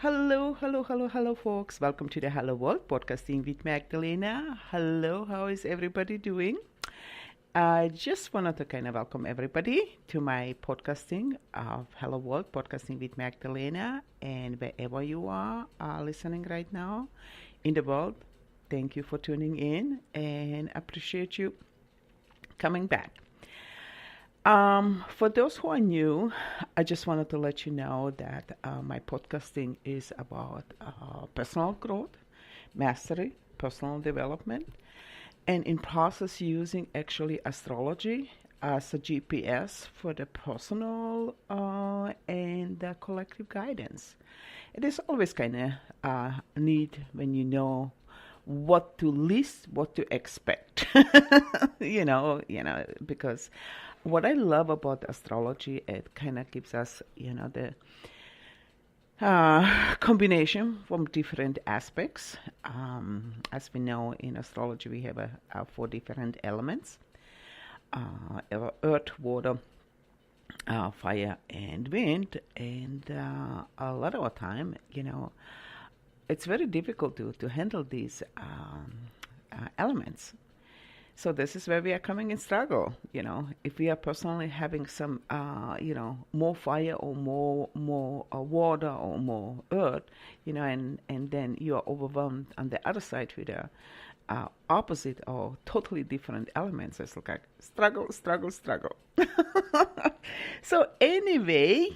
Hello, hello, hello, hello, folks. Welcome to the Hello World podcasting with Magdalena. Hello, how is everybody doing? I just wanted to kind of welcome everybody to my podcasting of Hello World podcasting with Magdalena. And wherever you are listening right now in the world, thank you for tuning in and appreciate you coming back. For those who are new, I just wanted to let you know that my podcasting is about personal growth, mastery, personal development, and in process using actually astrology as a GPS for the personal and the collective guidance. It is always kind of neat when you know what to list, what to expect. Because what I love about astrology, it kind of gives us, the combination from different aspects. As we know, in astrology, we have 4 different elements: earth, water, fire, and wind. And a lot of the time, it's very difficult to handle these elements. So this is where we are coming in struggle. If we are personally having some, more fire or more water or more earth, and then you are overwhelmed on the other side with the opposite or totally different elements. It's like struggle, struggle, struggle. So anyway,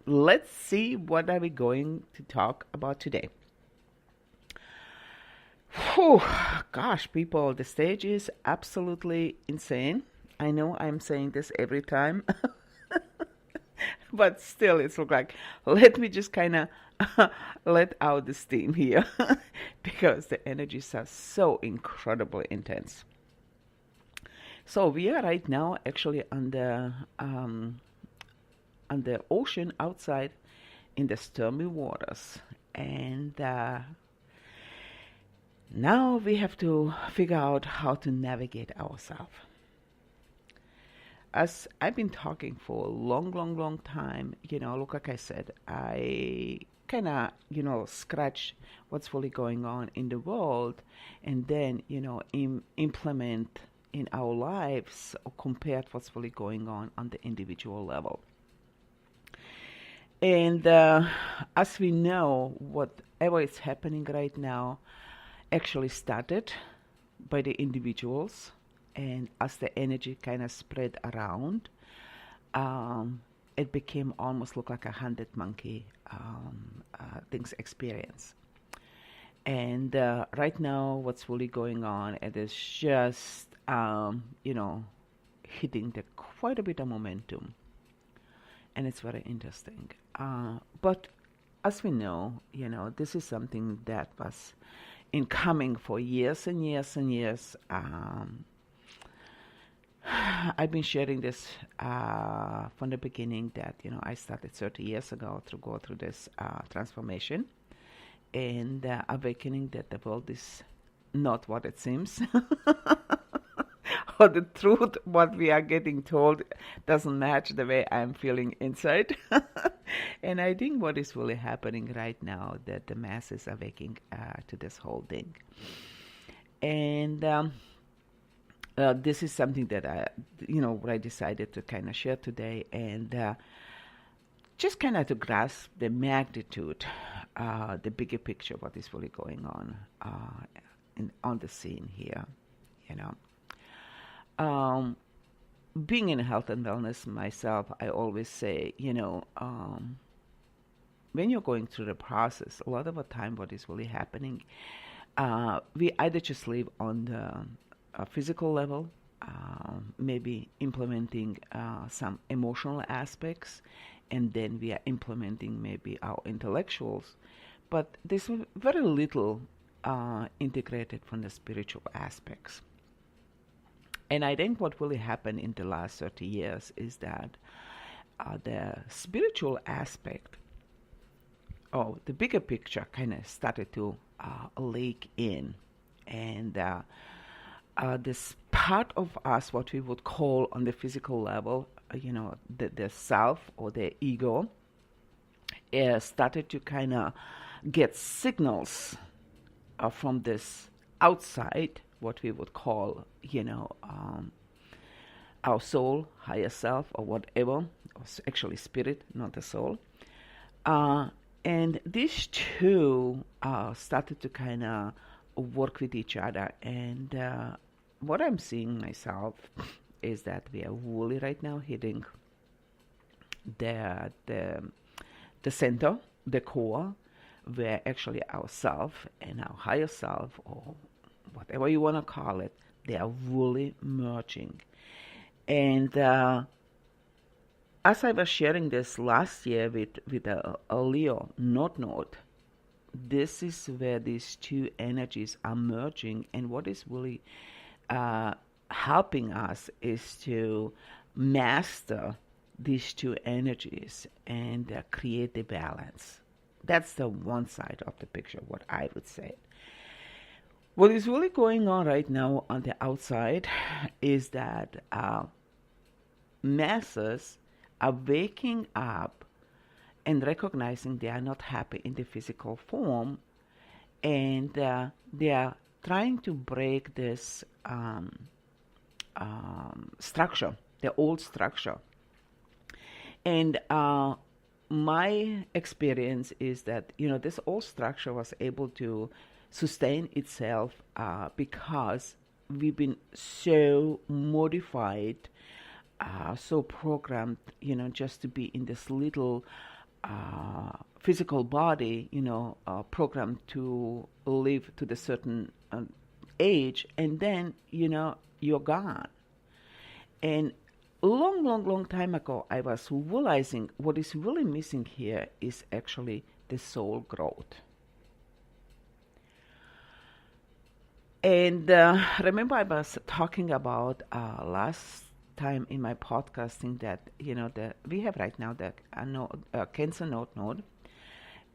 let's see what are we going to talk about today. Whew, gosh, people, the stage is absolutely insane. I know I'm saying this every time, but still, it's like, let me just kind of let out the steam here because the energies are so incredibly intense. So we are right now actually on the ocean outside in the stormy waters, and now we have to figure out how to navigate ourselves. As I've been talking for a long, long, long time, look, like I said, I kind of, scratch what's really going on in the world and then, implement in our lives or compare what's really going on the individual level. And as we know, whatever is happening right now actually started by the individuals, and as the energy kind of spread around, it became almost look like a 100 monkey things experience. And right now, what's really going on, it is just hitting the quite a bit of momentum, and it's very interesting. But as we know, this is something that was incoming for years and years and years. I've been sharing this from the beginning that, I started 30 years ago to go through this transformation and awakening that the world is not what it seems. Or the truth, what we are getting told, doesn't match the way I'm feeling inside. And I think what is really happening right now, that the masses are waking to this whole thing. And this is something that I decided to kind of share today, and just kind of to grasp the magnitude, the bigger picture, what is really going on the scene here, being in health and wellness myself, I always say, when you're going through the process, a lot of the time what is really happening, we either just live on the physical level, maybe implementing some emotional aspects, and then we are implementing maybe our intellectuals, but there's very little integrated from the spiritual aspects. And I think what really happened in the last 30 years is that the spiritual aspect, or the bigger picture, kind of started to leak in. And this part of us, what we would call on the physical level, the self or the ego, started to kind of get signals from this outside, what we would call, our soul, higher self, or whatever, or actually spirit, not the soul. Uh, and these two started to kind of work with each other. And what I'm seeing myself is that we are really right now hitting the the the center, the core, where actually our self and our higher self, or whatever you want to call it, they are really merging. And as I was sharing this last year with a Leo North Node, this is where these two energies are merging. And what is really uh, helping us is to master these two energies and create the balance. That's the one side of the picture, what I would say. What is really going on right now on the outside is that masses are waking up and recognizing they are not happy in the physical form, and they are trying to break this structure, the old structure. And my experience is that this old structure was able to sustain itself because we've been so modified, so programmed, just to be in this little physical body, programmed to live to the certain age, and then you're gone. And long, long, long time ago, I was realizing what is really missing here is actually the soul growth. And remember, I was talking about last time in my podcasting that we have right now the Cancer North Node,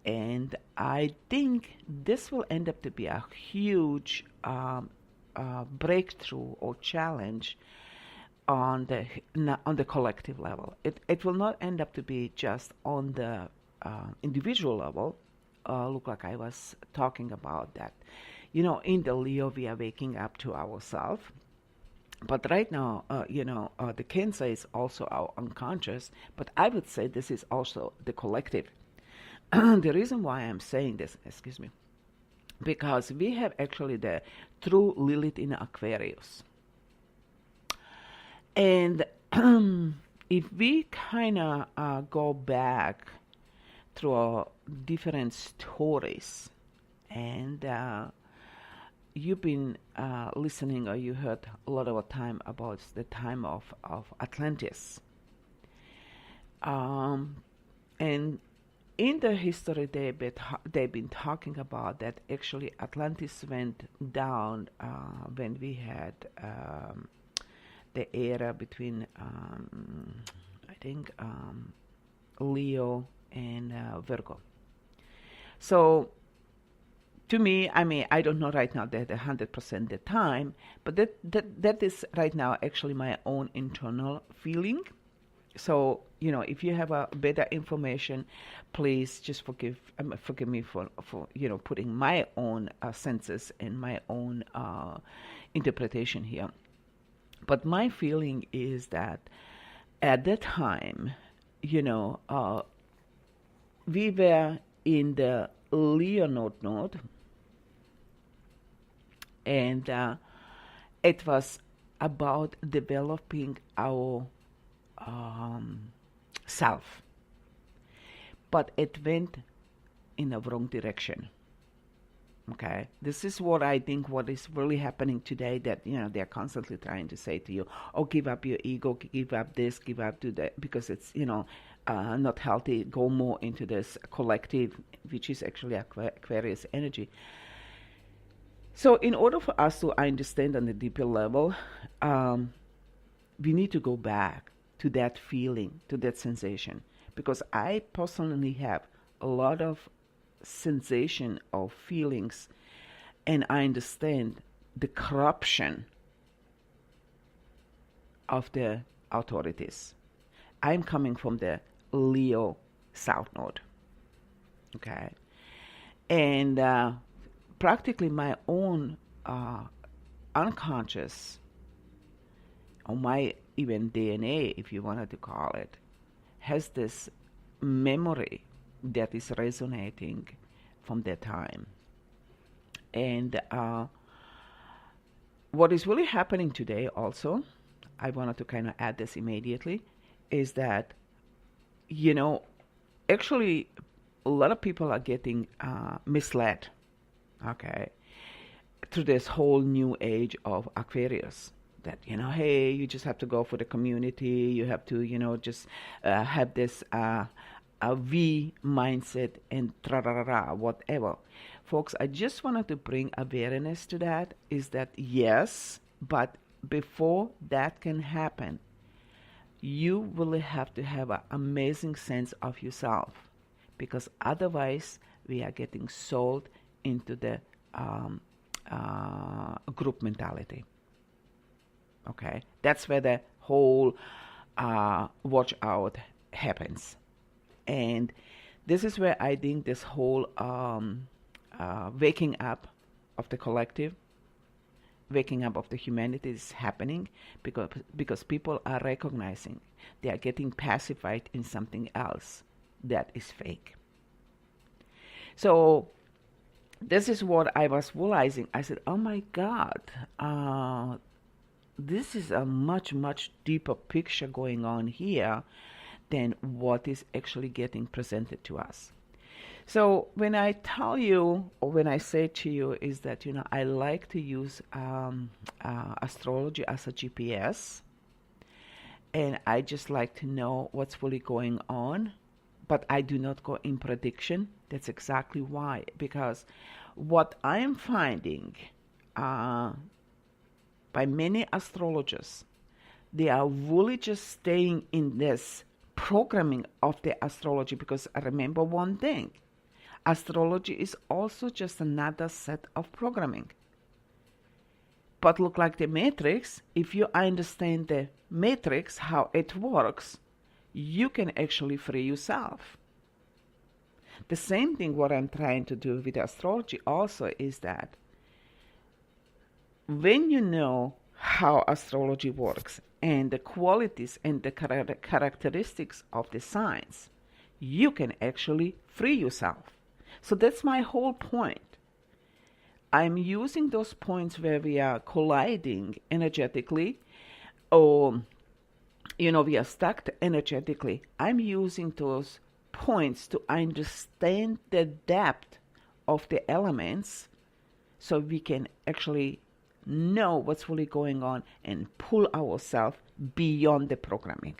and I think this will end up to be a huge breakthrough or challenge on the collective level. It will not end up to be just on the individual level. Look, like I was talking about that. In the Leo, we are waking up to ourselves. But right now, the Cancer is also our unconscious. But I would say this is also the collective. The reason why I'm saying this, excuse me, because we have actually the true Lilith in Aquarius. And if we kind of go back through different stories, and you've been listening, or you heard a lot of time about the time of Atlantis. And in the history, they've been talking about that actually Atlantis went down when we had the era between, I think, Leo and Virgo. So, to me, I mean, I don't know right now that 100% the time, but that is right now actually my own internal feeling. So, if you have a better information, please just forgive me for putting my own senses and my own interpretation here. But my feeling is that at that time, we were in the Leo node, and it was about developing our self, but it went in a wrong direction. Okay, this is what I think what is really happening today, that they're constantly trying to say to you, oh, give up your ego, give up this, give up to that, because it's not healthy. Go more into this collective, which is actually Aquarius energy. So in order for us to understand on the deeper level, we need to go back to that feeling, to that sensation, because I personally have a lot of sensation of feelings, and I understand the corruption of the authorities. I'm coming from the Leo South Node. Okay. And practically my own uh, unconscious, or my even DNA, if you wanted to call it, has this memory that is resonating from that time. And what is really happening today also, I wanted to kind of add this immediately, is that, you know, actually a lot of people are getting misled, okay, through this whole new age of Aquarius. That, hey, you just have to go for the community, you have to, just have this a V mindset and tra ra ra ra, whatever. Folks, I just wanted to bring awareness to that, is that yes, but before that can happen, you really have to have an amazing sense of yourself, because otherwise we are getting sold into the group mentality. Okay, that's where the whole watch out happens. And this is where I think this whole waking up of the collective, waking up of the humanity is happening, because people are recognizing they are getting pacified in something else that is fake. So this is what I was realizing. I said, oh my God, this is a much, much deeper picture going on here than what is actually getting presented to us. So when I tell you, or when I say to you, is that, I like to use astrology as a GPS, and I just like to know what's really going on, but I do not go in prediction. That's exactly why, because what I'm finding by many astrologers, they are really just staying in this programming of the astrology, because I remember one thing, astrology is also just another set of programming. But look like the matrix, if you understand the matrix, how it works, you can actually free yourself. The same thing what I'm trying to do with astrology also is that when you know how astrology works and the qualities and the characteristics of the signs, you can actually free yourself. So that's my whole point. I'm using those points where we are colliding energetically, or we are stuck energetically. I'm using those points to understand the depth of the elements, so we can actually know what's really going on and pull ourselves beyond the programming.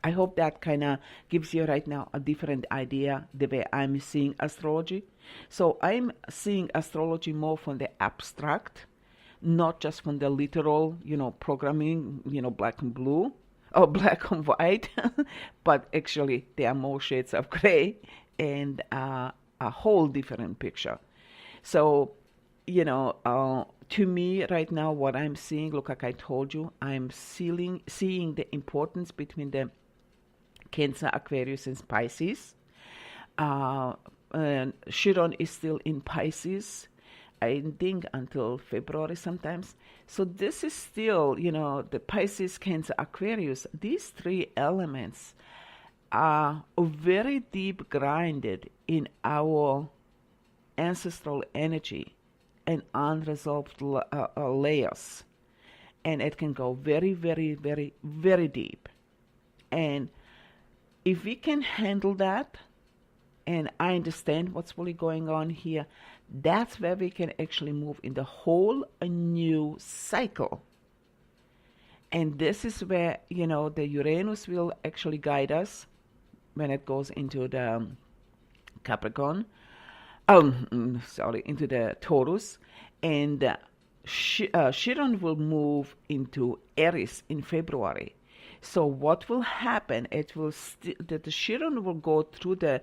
I hope that kind of gives you right now a different idea the way I'm seeing astrology. So I'm seeing astrology more from the abstract, not just from the literal, programming, black and blue or black and white, but actually there are more shades of gray and a whole different picture. So, to me right now, what I'm seeing, look, like I told you, I'm seeing the importance between the Cancer, Aquarius, and Pisces. Chiron is still in Pisces, I think, until February sometimes. So this is still, the Pisces, Cancer, Aquarius, these three elements are very deep grounded in our ancestral energy and unresolved layers. And it can go very, very, very, very deep. And if we can handle that, and I understand what's really going on here, that's where we can actually move in the whole new cycle. And this is where, the Uranus will actually guide us when it goes into the Capricorn, into the Taurus, and Chiron will move into Aries in February. So what will happen? It will the Chiron will go through the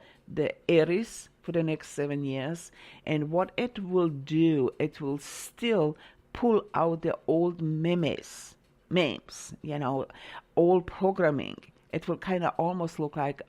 Aries for the next 7 years, and what it will do, it will still pull out the old memes, old programming. It will kind of almost look like